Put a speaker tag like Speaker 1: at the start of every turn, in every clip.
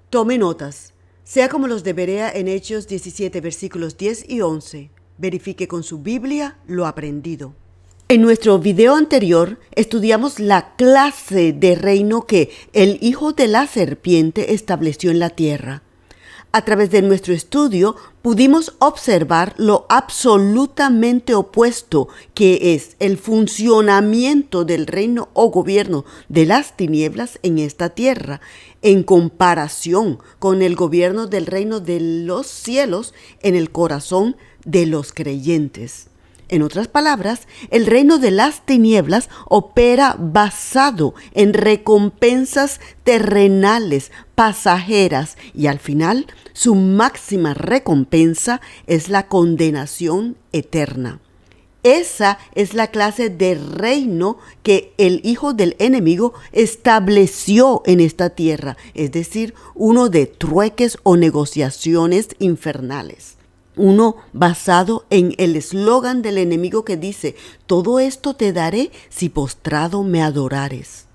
Speaker 1: Tome notas. Sea como los de Berea en Hechos 17, versículos 10 y 11. Verifique con su Biblia lo aprendido. En nuestro video anterior estudiamos la clase de reino que el hijo de la serpiente estableció en la tierra. A través de nuestro estudio pudimos observar lo absolutamente opuesto que es el funcionamiento del reino o gobierno de las tinieblas en esta tierra, en comparación con el gobierno del reino de los cielos en el corazón de los creyentes. En otras palabras, el reino de las tinieblas opera basado en recompensas terrenales, pasajeras, y al final su máxima recompensa es la condenación eterna. Esa es la clase de reino que el hijo del enemigo estableció en esta tierra, es decir, uno de trueques o negociaciones infernales. Uno basado en el eslogan del enemigo que dice: todo esto te daré si postrado me adorares.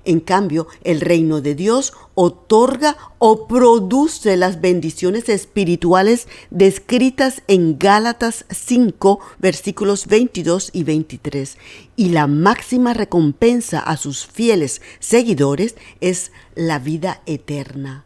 Speaker 1: En cambio, el reino de Dios otorga o produce las bendiciones espirituales descritas en Gálatas 5, versículos 22 y 23. Y la máxima recompensa a sus fieles seguidores es la vida eterna.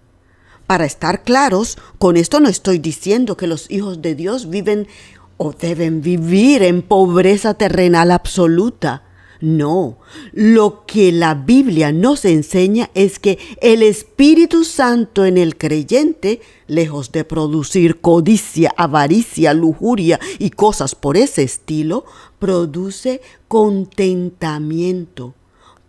Speaker 1: Para estar claros, con esto no estoy diciendo que los hijos de Dios viven o deben vivir en pobreza terrenal absoluta. No, lo que la Biblia nos enseña es que el Espíritu Santo en el creyente, lejos de producir codicia, avaricia, lujuria y cosas por ese estilo, produce contentamiento.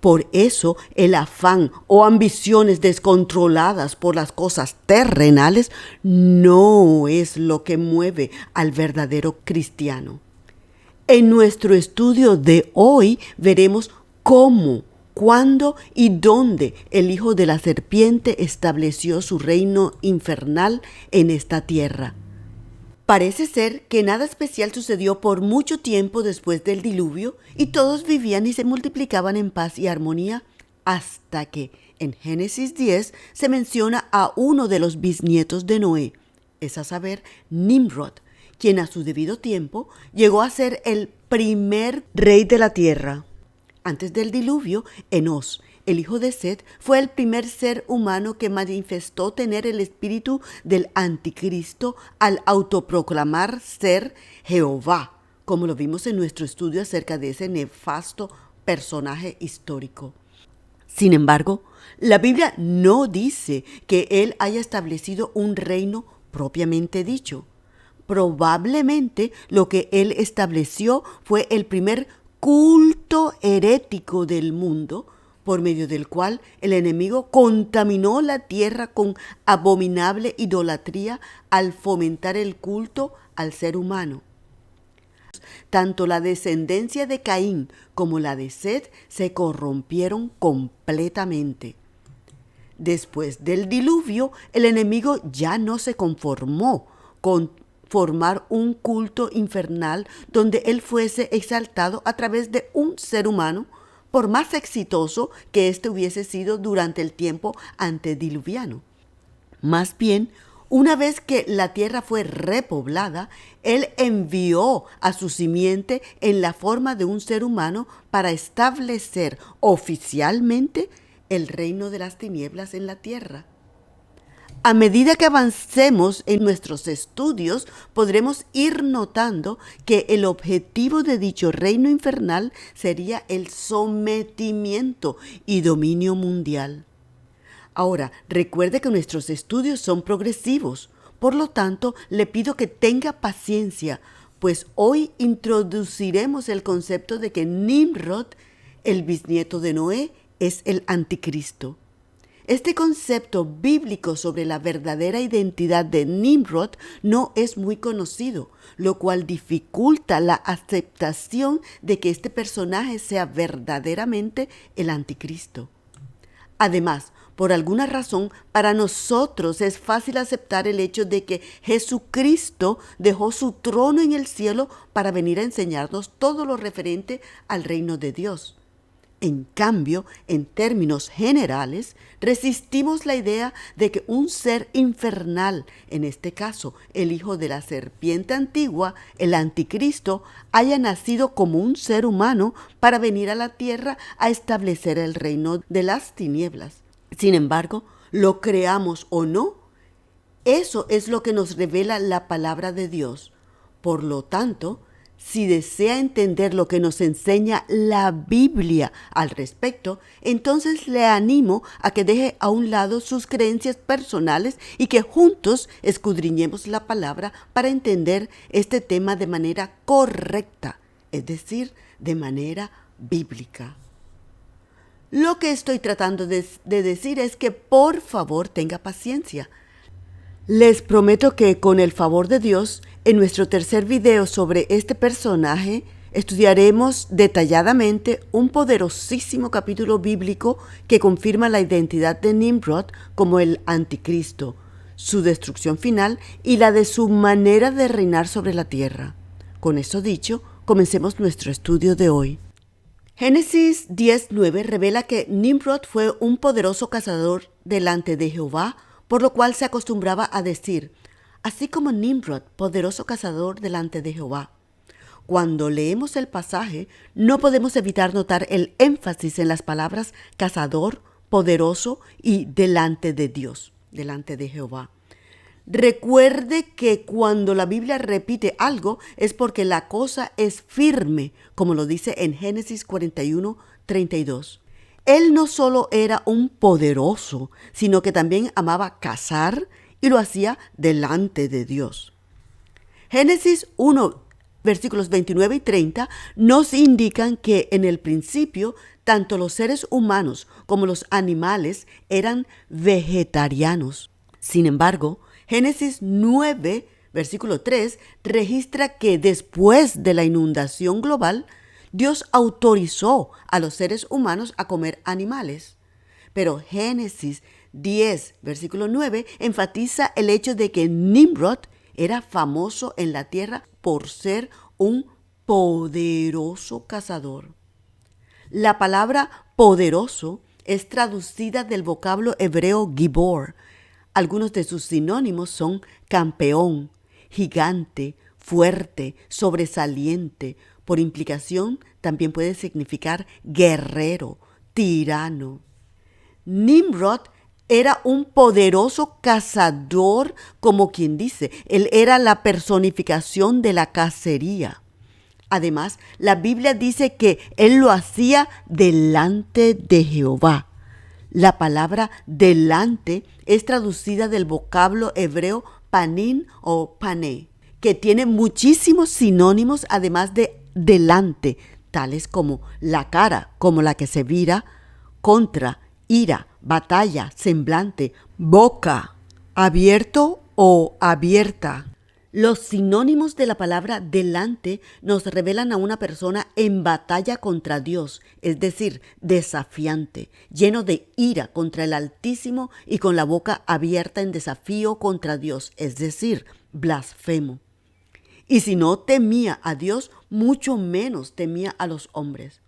Speaker 1: Por eso el afán o ambiciones descontroladas por las cosas terrenales no es lo que mueve al verdadero cristiano. En nuestro estudio de hoy veremos cómo, cuándo y dónde el hijo de la serpiente estableció su reino infernal en esta tierra. Parece ser que nada especial sucedió por mucho tiempo después del diluvio y todos vivían y se multiplicaban en paz y armonía hasta que en Génesis 10 se menciona a uno de los bisnietos de Noé, es a saber, Nimrod, quien a su debido tiempo llegó a ser el primer rey de la tierra. Antes del diluvio, Enós, el hijo de Set, fue el primer ser humano que manifestó tener el espíritu del anticristo al autoproclamar ser Jehová, como lo vimos en nuestro estudio acerca de ese nefasto personaje histórico. Sin embargo, la Biblia no dice que él haya establecido un reino propiamente dicho. Probablemente lo que él estableció fue el primer culto herético del mundo, por medio del cual el enemigo contaminó la tierra con abominable idolatría al fomentar el culto al ser humano. Tanto la descendencia de Caín como la de Set se corrompieron completamente. Después del diluvio, el enemigo ya no se conformó con formar un culto infernal donde él fuese exaltado a través de un ser humano, por más exitoso que éste hubiese sido durante el tiempo antediluviano. Más bien, una vez que la tierra fue repoblada, él envió a su simiente en la forma de un ser humano para establecer oficialmente el reino de las tinieblas en la tierra. A medida que avancemos en nuestros estudios, podremos ir notando que el objetivo de dicho reino infernal sería el sometimiento y dominio mundial. Ahora, recuerde que nuestros estudios son progresivos, por lo tanto, le pido que tenga paciencia, pues hoy introduciremos el concepto de que Nimrod, el bisnieto de Noé, es el anticristo. Este concepto bíblico sobre la verdadera identidad de Nimrod no es muy conocido, lo cual dificulta la aceptación de que este personaje sea verdaderamente el anticristo. Además, por alguna razón, para nosotros es fácil aceptar el hecho de que Jesucristo dejó su trono en el cielo para venir a enseñarnos todo lo referente al reino de Dios. En cambio, en términos generales, resistimos la idea de que un ser infernal, en este caso el hijo de la serpiente antigua, el anticristo, haya nacido como un ser humano para venir a la tierra a establecer el reino de las tinieblas. Sin embargo, lo creamos o no, eso es lo que nos revela la palabra de Dios. Por lo tanto, si desea entender lo que nos enseña la Biblia al respecto, entonces le animo a que deje a un lado sus creencias personales y que juntos escudriñemos la palabra para entender este tema de manera correcta, es decir, de manera bíblica. Lo que estoy tratando de decir es que por favor tenga paciencia. Les prometo que con el favor de Dios, en nuestro tercer video sobre este personaje, estudiaremos detalladamente un poderosísimo capítulo bíblico que confirma la identidad de Nimrod como el anticristo, su destrucción final y la de su manera de reinar sobre la tierra. Con eso dicho, comencemos nuestro estudio de hoy. Génesis 10:9 revela que Nimrod fue un poderoso cazador delante de Jehová, por lo cual se acostumbraba a decir, así como Nimrod, poderoso cazador delante de Jehová. Cuando leemos el pasaje, no podemos evitar notar el énfasis en las palabras cazador, poderoso y delante de Dios, delante de Jehová. Recuerde que cuando la Biblia repite algo es porque la cosa es firme, como lo dice en Génesis 41:32. Él no solo era un poderoso, sino que también amaba cazar y lo hacía delante de Dios. Génesis 1, versículos 29 y 30 nos indican que en el principio tanto los seres humanos como los animales eran vegetarianos. Sin embargo, Génesis 9, versículo 3 registra que después de la inundación global, Dios autorizó a los seres humanos a comer animales. Pero Génesis 10, versículo 9, enfatiza el hecho de que Nimrod era famoso en la tierra por ser un poderoso cazador. La palabra poderoso es traducida del vocablo hebreo gibor. Algunos de sus sinónimos son campeón, gigante, fuerte, sobresaliente. Por implicación, también puede significar guerrero, tirano. Nimrod era un poderoso cazador, como quien dice, él era la personificación de la cacería. Además, la Biblia dice que él lo hacía delante de Jehová. La palabra delante es traducida del vocablo hebreo panin o pané, que tiene muchísimos sinónimos además de delante, tales como la cara, como la que se vira, contra, ira, batalla, semblante, boca, abierto o abierta. Los sinónimos de la palabra delante nos revelan a una persona en batalla contra Dios, es decir, desafiante, lleno de ira contra el Altísimo y con la boca abierta en desafío contra Dios, es decir, blasfemo. Y si no temía a Dios, mucho menos temía a los hombres.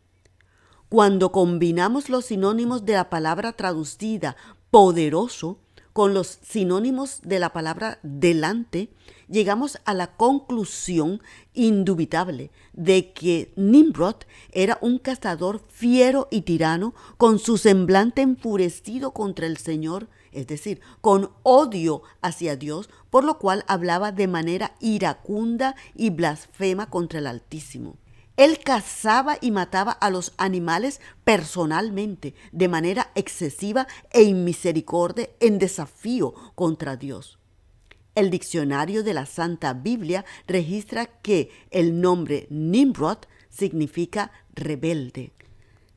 Speaker 1: Cuando combinamos los sinónimos de la palabra traducida poderoso con los sinónimos de la palabra delante, llegamos a la conclusión indubitable de que Nimrod era un cazador fiero y tirano con su semblante enfurecido contra el Señor, es decir, con odio hacia Dios, por lo cual hablaba de manera iracunda y blasfema contra el Altísimo. Él cazaba y mataba a los animales personalmente, de manera excesiva e inmisericordia, en desafío contra Dios. El diccionario de la Santa Biblia registra que el nombre Nimrod significa rebelde.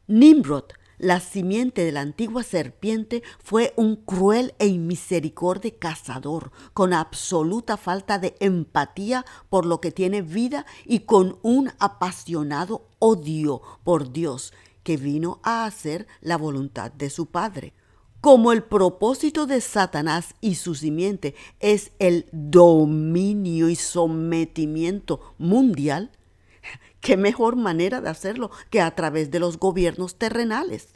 Speaker 1: Nimrod, la simiente de la antigua serpiente, fue un cruel e inmisericordia cazador, con absoluta falta de empatía por lo que tiene vida y con un apasionado odio por Dios, que vino a hacer la voluntad de su Padre. Como el propósito de Satanás y su simiente es el dominio y sometimiento mundial, ¿Qué mejor manera de hacerlo que a través de los gobiernos terrenales?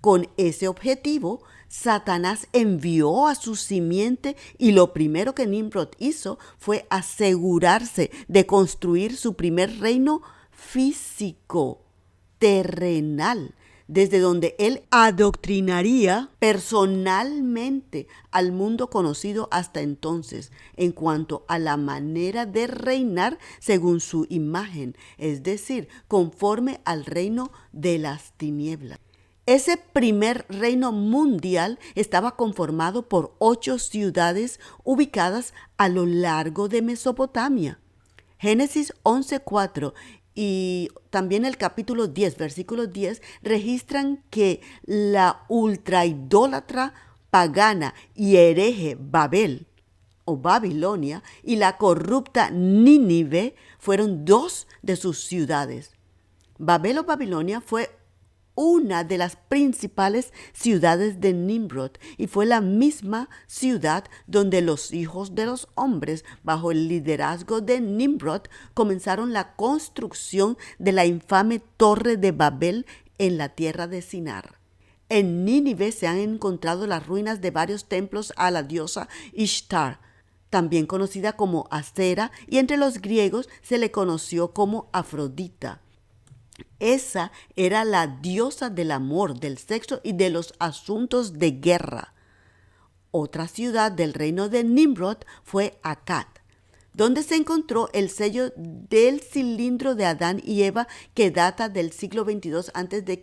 Speaker 1: Con ese objetivo, Satanás envió a su simiente y lo primero que Nimrod hizo fue asegurarse de construir su primer reino físico, terrenal, desde donde él adoctrinaría personalmente al mundo conocido hasta entonces en cuanto a la manera de reinar según su imagen, es decir, conforme al reino de las tinieblas. Ese primer reino mundial estaba conformado por 8 ciudades ubicadas a lo largo de Mesopotamia. Génesis 11:4 y también el capítulo 10, versículo 10, registran que la ultraidólatra pagana y hereje Babel o Babilonia y la corrupta Nínive fueron 2 de sus ciudades. Babel o Babilonia fue una de las principales ciudades de Nimrod y fue la misma ciudad donde los hijos de los hombres, bajo el liderazgo de Nimrod, comenzaron la construcción de la infame Torre de Babel en la tierra de Sinar. En Nínive se han encontrado las ruinas de varios templos a la diosa Ishtar, también conocida como Acera, y entre los griegos se le conoció como Afrodita. Esa era la diosa del amor, del sexo y de los asuntos de guerra. Otra ciudad del reino de Nimrod fue Akkad, donde se encontró el sello del cilindro de Adán y Eva que data del siglo XXII a.C.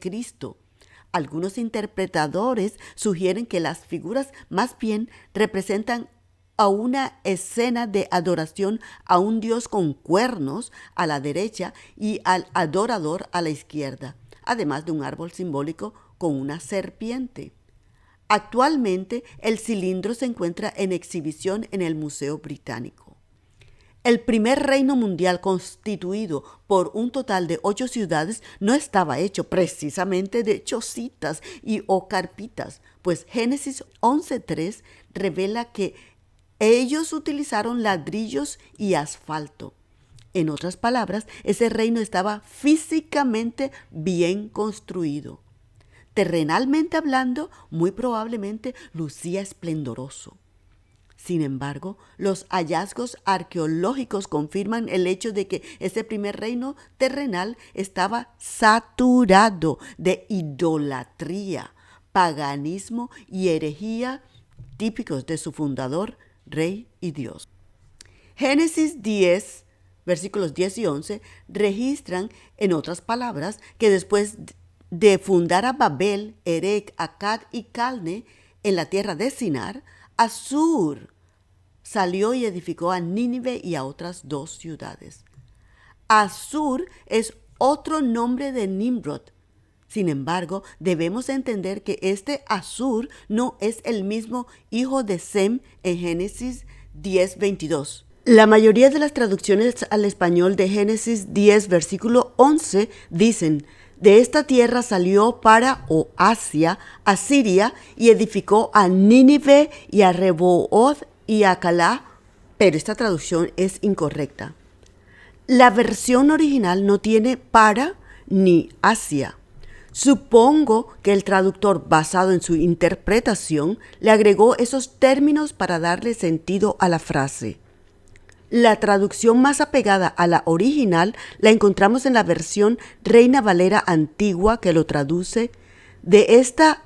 Speaker 1: Algunos interpretadores sugieren que las figuras más bien representan a una escena de adoración a un dios con cuernos a la derecha y al adorador a la izquierda, además de un árbol simbólico con una serpiente. Actualmente, el cilindro se encuentra en exhibición en el Museo Británico. El primer reino mundial, constituido por un total de 8 ciudades, no estaba hecho precisamente de chocitas o carpitas, pues Génesis 11:3 revela que ellos utilizaron ladrillos y asfalto. En otras palabras, ese reino estaba físicamente bien construido. Terrenalmente hablando, muy probablemente lucía esplendoroso. Sin embargo, los hallazgos arqueológicos confirman el hecho de que ese primer reino terrenal estaba saturado de idolatría, paganismo y herejía típicos de su fundador, Rey y Dios. Génesis 10, versículos 10 y 11, registran, en otras palabras, que después de fundar a Babel, Erec, Akkad y Calne en la tierra de Sinar, Asur salió y edificó a Nínive y a otras 2 ciudades. Asur es otro nombre de Nimrod. Sin embargo, debemos entender que este Asur no es el mismo hijo de Sem en Génesis 10:22. La mayoría de las traducciones al español de Génesis 10, versículo 11, dicen: de esta tierra salió para o hacia Asiria y edificó a Nínive y a Rehobot y a Calá, pero esta traducción es incorrecta. La versión original no tiene para ni hacia. Supongo que el traductor, basado en su interpretación, le agregó esos términos para darle sentido a la frase. La traducción más apegada a la original la encontramos en la versión Reina Valera antigua, que lo traduce: de esta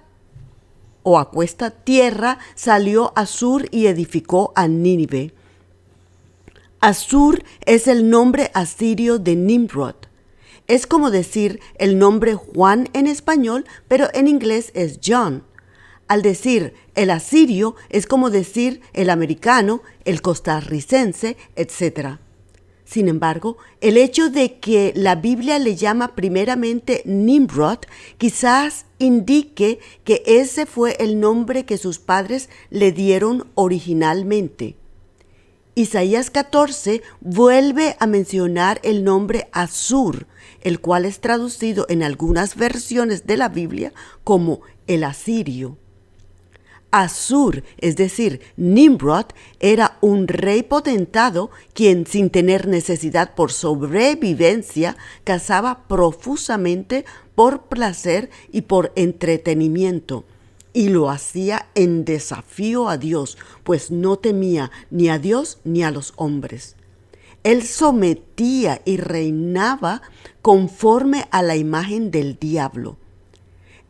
Speaker 1: o aquesta tierra salió Asur y edificó a Nínive. Asur es el nombre asirio de Nimrod. Es como decir el nombre Juan en español, pero en inglés es John. Al decir el asirio es como decir el americano, el costarricense, etc. Sin embargo, el hecho de que la Biblia le llama primeramente Nimrod quizás indique que ese fue el nombre que sus padres le dieron originalmente. Isaías 14 vuelve a mencionar el nombre Asur, el cual es traducido en algunas versiones de la Biblia como el asirio. Asur, es decir, Nimrod, era un rey potentado quien, sin tener necesidad por sobrevivencia, cazaba profusamente por placer y por entretenimiento. Y lo hacía en desafío a Dios, pues no temía ni a Dios ni a los hombres. Él sometía y reinaba conforme a la imagen del diablo.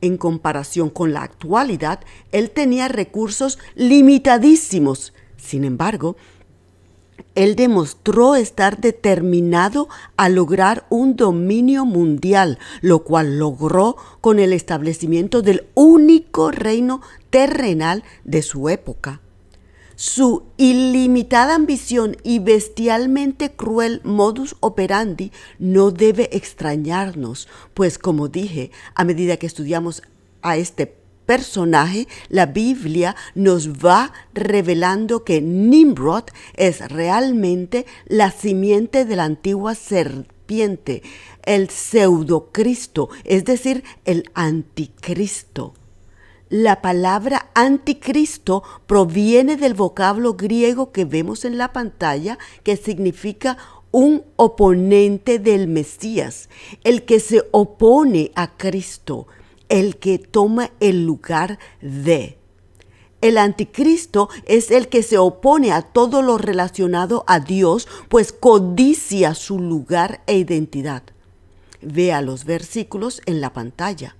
Speaker 1: En comparación con la actualidad, él tenía recursos limitadísimos. Sin embargo, él demostró estar determinado a lograr un dominio mundial, lo cual logró con el establecimiento del único reino terrenal de su época. Su ilimitada ambición y bestialmente cruel modus operandi no debe extrañarnos, pues como dije, a medida que estudiamos a este personaje, la Biblia nos va revelando que Nimrod es realmente la simiente de la antigua serpiente, el pseudocristo, es decir, el anticristo. La palabra anticristo proviene del vocablo griego que vemos en la pantalla, que significa un oponente del Mesías, el que se opone a Cristo, el que toma el lugar de. El anticristo es el que se opone a todo lo relacionado a Dios, pues codicia su lugar e identidad. Vea los versículos en la pantalla.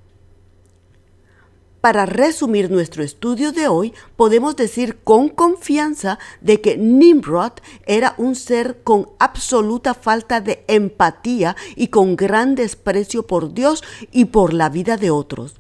Speaker 1: Para resumir nuestro estudio de hoy, podemos decir con confianza de que Nimrod era un ser con absoluta falta de empatía y con gran desprecio por Dios y por la vida de otros.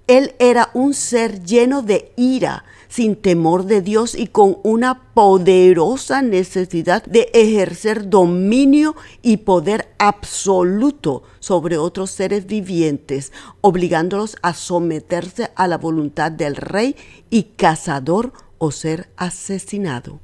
Speaker 1: Él era un ser lleno de ira, sin temor de Dios y con una poderosa necesidad de ejercer dominio y poder absoluto sobre otros seres vivientes, obligándolos a someterse a la voluntad del rey y cazador o ser asesinado.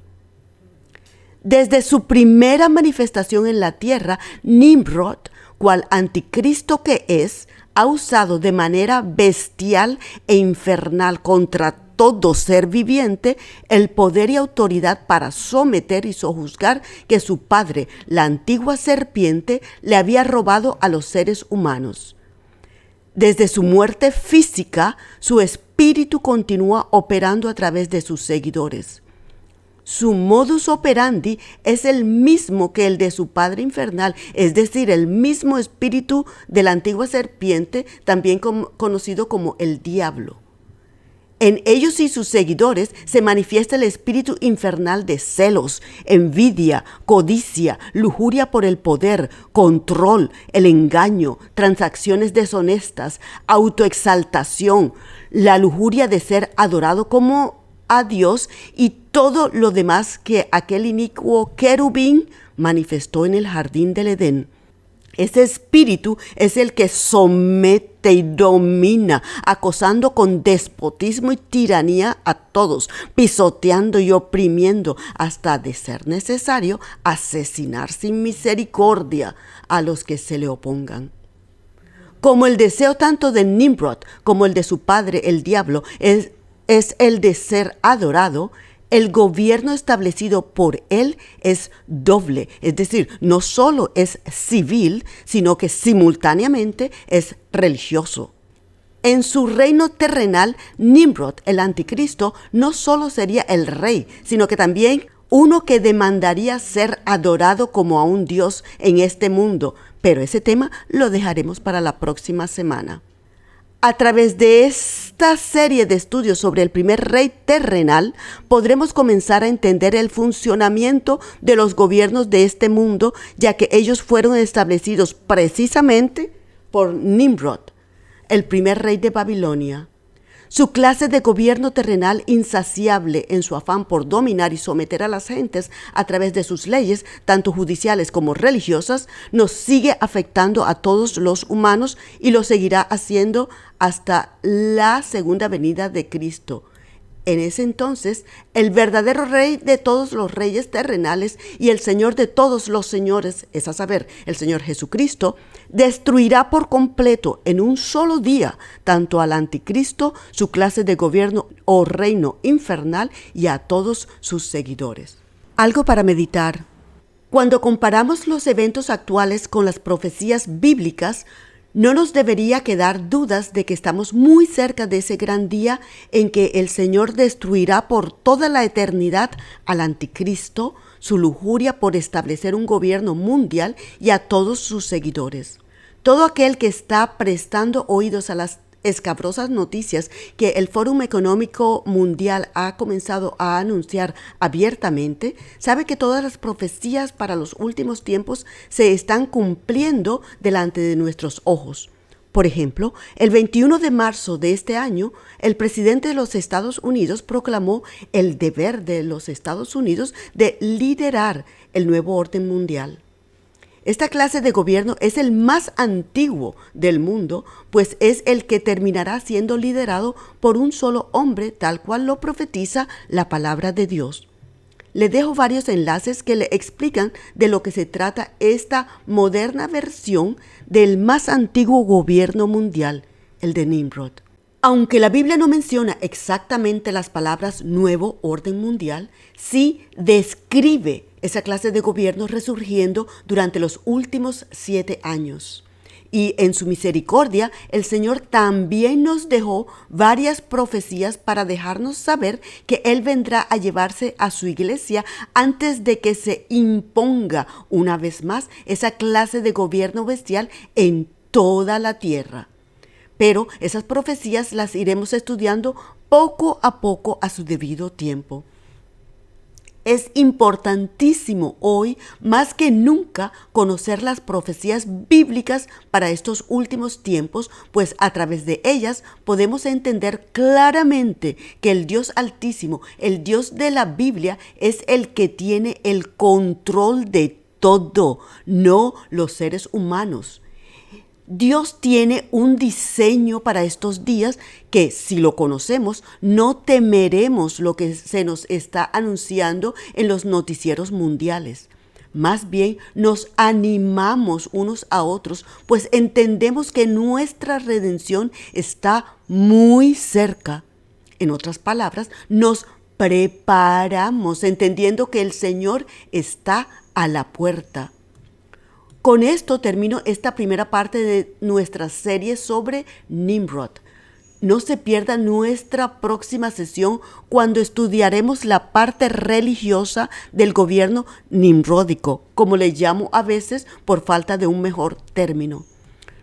Speaker 1: Desde su primera manifestación en la tierra, Nimrod, cual anticristo que es, ha usado de manera bestial e infernal contra todo ser viviente el poder y autoridad para someter y sojuzgar que su padre, la antigua serpiente, le había robado a los seres humanos. Desde su muerte física, su espíritu continúa operando a través de sus seguidores. Su modus operandi es el mismo que el de su padre infernal, es decir, el mismo espíritu de la antigua serpiente, también conocido como el diablo. En ellos y sus seguidores se manifiesta el espíritu infernal de celos, envidia, codicia, lujuria por el poder, control, el engaño, transacciones deshonestas, autoexaltación, la lujuria de ser adorado como a Dios y todo lo demás que aquel inicuo querubín manifestó en el jardín del Edén. Ese espíritu es el que somete y domina, acosando con despotismo y tiranía a todos, pisoteando y oprimiendo, hasta de ser necesario asesinar sin misericordia a los que se le opongan. Como el deseo tanto de Nimrod como el de su padre, el diablo, es el de ser adorado, el gobierno establecido por él es doble, es decir, no solo es civil, sino que simultáneamente es religioso. En su reino terrenal, Nimrod, el anticristo, no solo sería el rey, sino que también uno que demandaría ser adorado como a un dios en este mundo, pero ese tema lo dejaremos para la próxima semana. A través de esta serie de estudios sobre el primer rey terrenal, podremos comenzar a entender el funcionamiento de los gobiernos de este mundo, ya que ellos fueron establecidos precisamente por Nimrod, el primer rey de Babilonia. Su clase de gobierno terrenal, insaciable en su afán por dominar y someter a las gentes a través de sus leyes, tanto judiciales como religiosas, nos sigue afectando a todos los humanos y lo seguirá haciendo hasta la segunda venida de Cristo. En ese entonces, el verdadero rey de todos los reyes terrenales y el señor de todos los señores, es a saber, el Señor Jesucristo, destruirá por completo en un solo día tanto al anticristo, su clase de gobierno o reino infernal y a todos sus seguidores. Algo para meditar. Cuando comparamos los eventos actuales con las profecías bíblicas, no nos debería quedar dudas de que estamos muy cerca de ese gran día en que el Señor destruirá por toda la eternidad al anticristo, su lujuria por establecer un gobierno mundial y a todos sus seguidores. Todo aquel que está prestando oídos a las escabrosas noticias que el Fórum Económico Mundial ha comenzado a anunciar abiertamente, sabe que todas las profecías para los últimos tiempos se están cumpliendo delante de nuestros ojos. Por ejemplo, el 21 de marzo de este año, el presidente de los Estados Unidos proclamó el deber de los Estados Unidos de liderar el nuevo orden mundial. Esta clase de gobierno es el más antiguo del mundo, pues es el que terminará siendo liderado por un solo hombre, tal cual lo profetiza la palabra de Dios. Le dejo varios enlaces que le explican de lo que se trata esta moderna versión del más antiguo gobierno mundial, el de Nimrod. Aunque la Biblia no menciona exactamente las palabras nuevo orden mundial, sí describe esa clase de gobierno resurgiendo durante los últimos 7 años. Y en su misericordia, el Señor también nos dejó varias profecías para dejarnos saber que Él vendrá a llevarse a su iglesia antes de que se imponga una vez más esa clase de gobierno bestial en toda la tierra. Pero esas profecías las iremos estudiando poco a poco a su debido tiempo. Es importantísimo hoy, más que nunca, conocer las profecías bíblicas para estos últimos tiempos, pues a través de ellas podemos entender claramente que el Dios Altísimo, el Dios de la Biblia, es el que tiene el control de todo, no los seres humanos. Dios tiene un diseño para estos días que, si lo conocemos, no temeremos lo que se nos está anunciando en los noticieros mundiales. Más bien nos animamos unos a otros, pues entendemos que nuestra redención está muy cerca. En otras palabras, nos preparamos entendiendo que el Señor está a la puerta. Con esto termino esta primera parte de nuestra serie sobre Nimrod. No se pierda nuestra próxima sesión cuando estudiaremos la parte religiosa del gobierno nimródico, como le llamo a veces por falta de un mejor término.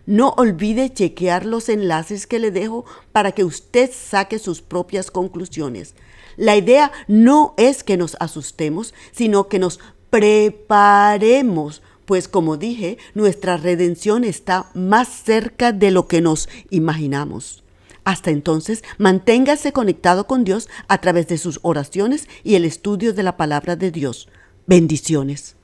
Speaker 1: No olvide chequear los enlaces que le dejo para que usted saque sus propias conclusiones. La idea no es que nos asustemos, sino que nos preparemos, pues como dije, nuestra redención está más cerca de lo que nos imaginamos. Hasta entonces, manténgase conectado con Dios a través de sus oraciones y el estudio de la palabra de Dios. Bendiciones.